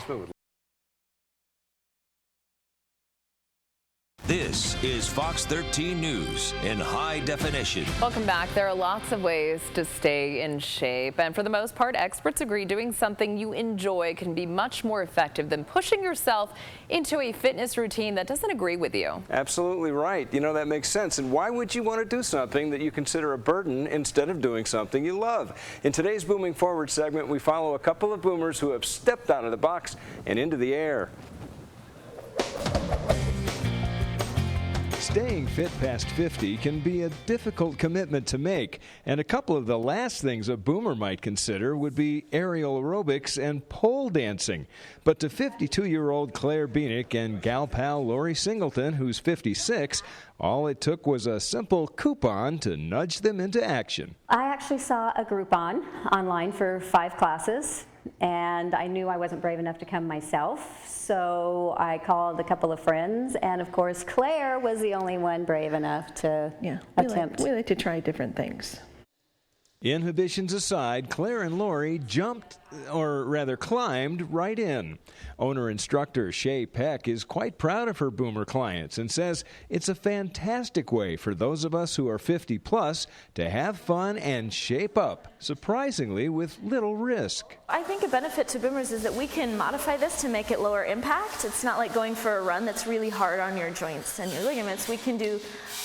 adjustment with. This is Fox 13 News in high definition. Welcome back. There are lots of ways to stay in shape, and for the most part, experts agree doing something you enjoy can be much more effective than pushing yourself into a fitness routine that doesn't agree with you. Absolutely right. You know, that makes sense. And why would you want to do something that you consider a burden instead of doing something you love? In today's Booming Forward segment, we follow a couple of boomers who have stepped out of the box and into the air. Staying fit past 50 can be a difficult commitment to make, and a couple of the last things a boomer might consider would be aerial aerobics and pole dancing. But to 52-year-old Claire Beanick and gal pal Lori Singleton, who's 56, all it took was a simple coupon to nudge them into action. I actually saw a Groupon online for 5 classes, and I knew I wasn't brave enough to come myself, so I called a couple of friends, and of course Claire was the only one brave enough to attempt. We like to try different things. Inhibitions aside, Claire and Lori jumped, or rather climbed, right in. Owner-instructor Shay Peck is quite proud of her boomer clients and says it's a fantastic way for those of us who are 50-plus to have fun and shape up, surprisingly with little risk. I think a benefit to boomers is that we can modify this to make it lower impact. It's not like going for a run that's really hard on your joints and your ligaments. We can do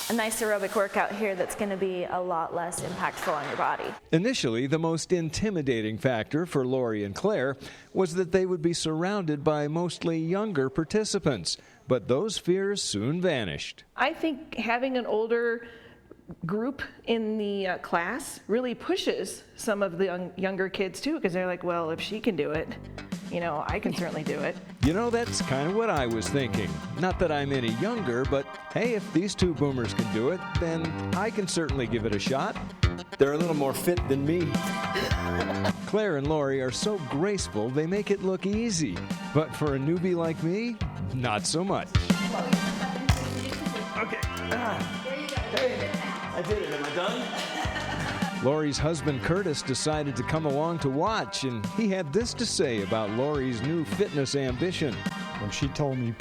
a nice aerobic workout here that's going to be a lot less impactful on your body. Initially, the most intimidating factor for Lori and Claire was that they would be surrounded by mostly younger participants, but those fears soon vanished. I think having an older group in the class really pushes some of the younger kids too, because they're like, well, if she can do it, you know, I can certainly do it. You know, that's kind of what I was thinking. Not that I'm any younger, but hey, if these two boomers can do it, then I can certainly give it a shot. They're a little more fit than me. Claire and Lori are so graceful, they make it look easy. But for a newbie like me, not so much. Okay. Hey, I did it. Am I done? Lori's husband Curtis decided to come along to watch, and he had this to say about Lori's new fitness ambition. When she told me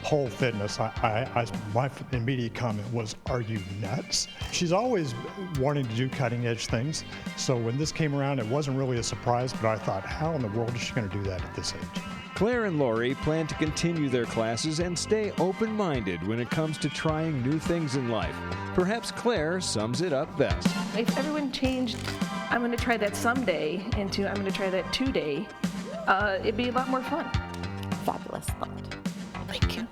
pole fitness, my immediate comment was, "Are you nuts?" She's always wanting to do cutting edge things, so when this came around, it wasn't really a surprise, but I thought, how in the world is she going to do that at this age? Claire and Lori plan to continue their classes and stay open-minded when it comes to trying new things in life. Perhaps Claire sums it up best. If everyone changed, I'm going to try that someday, into I'm going to try that today, it'd be a lot more fun. Fabulous thought. Thank you.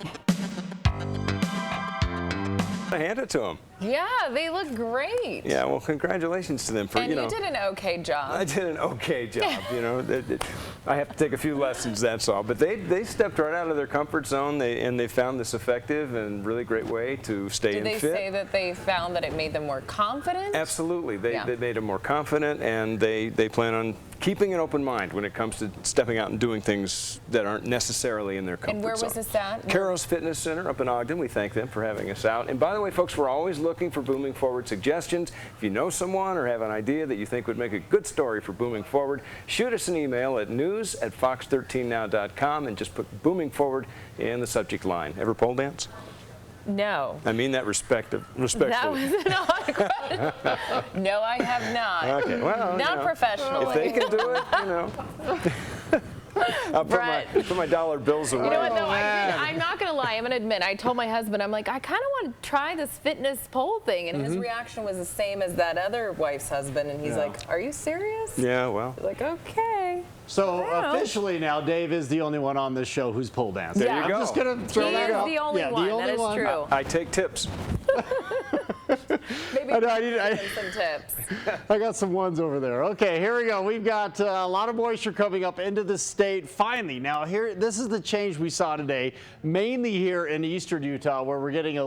I hand it to them. Yeah, they look great. Yeah, well, congratulations to them for, and you did an okay job. I did an okay job, you know. I have to take a few lessons, that's all. But they stepped right out of their comfort zone, and they found this effective and really great way to stay in fit. Did they say that they found that it made them more confident? Absolutely. They made them more confident, and they plan on keeping an open mind when it comes to stepping out and doing things that aren't necessarily in their comfort zone. And where was this at? Caro's Fitness Center up in Ogden. We thank them for having us out. And by the way, folks, we're always looking for Booming Forward suggestions. If you know someone or have an idea that you think would make a good story for Booming Forward, shoot us an email at news@fox13now.com and just put Booming Forward in the subject line. Ever pole dance? No. I mean that respectfully. That was an odd question. No, I have not. Okay, well, not professionally. If they can do it, you know. I'll put my dollar bills away. You know what, though? I'm not going to lie. I'm going to admit, I told my husband, I'm like, I kind of want to try this fitness pole thing. And his reaction was the same as that other wife's husband. And he's like, are you serious? Yeah, well. Like, okay. So officially now, Dave is the only one on this show who's pole dancing. There you go. I'm just going to throw that out. He is the only one. That is true. I take tips. Maybe I some tips. I got some ones over there. Okay, here we go. We've got a lot of moisture coming up into the state. Finally, now here, this is the change we saw today, mainly here in eastern Utah, where we're getting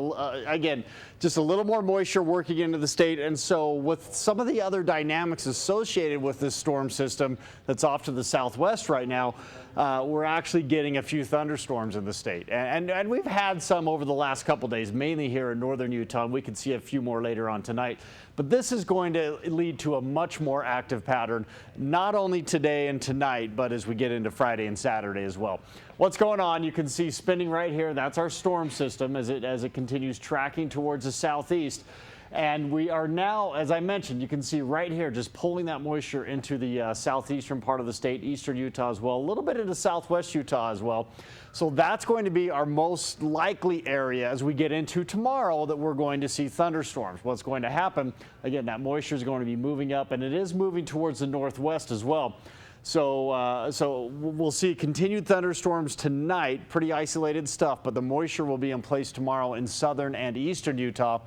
again just a little more moisture working into the state. And so with some of the other dynamics associated with this storm system that's off to the southwest right now, we're actually getting a few thunderstorms in the state. And we've had some over the last couple days, mainly here in northern Utah. And we can see a few more later on tonight. But this is going to lead to a much more active pattern, not only today and tonight, but as we get into Friday and Saturday as well. What's going on? You can see spinning right here. That's our storm system as it continues tracking towards the southeast. And we are now, as I mentioned, you can see right here, just pulling that moisture into the southeastern part of the state, eastern Utah as well, a little bit into southwest Utah as well. So that's going to be our most likely area as we get into tomorrow that we're going to see thunderstorms. What's going to happen, again, that moisture is going to be moving up, and it is moving towards the northwest as well. So we'll see continued thunderstorms tonight, pretty isolated stuff, but the moisture will be in place tomorrow in southern and eastern Utah.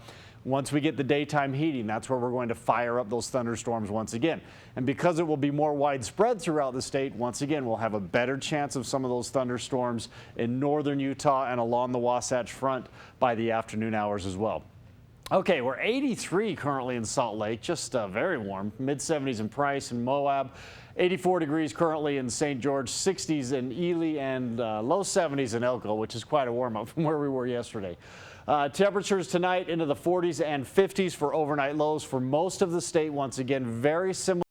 Once we get the daytime heating, that's where we're going to fire up those thunderstorms once again. And because it will be more widespread throughout the state, once again, we'll have a better chance of some of those thunderstorms in northern Utah and along the Wasatch Front by the afternoon hours as well. Okay, we're 83 currently in Salt Lake, just very warm, mid-70s in Price and Moab. 84 degrees currently in St. George, 60s in Ely, and low 70s in Elko, which is quite a warm up from where we were yesterday. Temperatures tonight into the 40s and 50s for overnight lows for most of the state. Once again, very similar.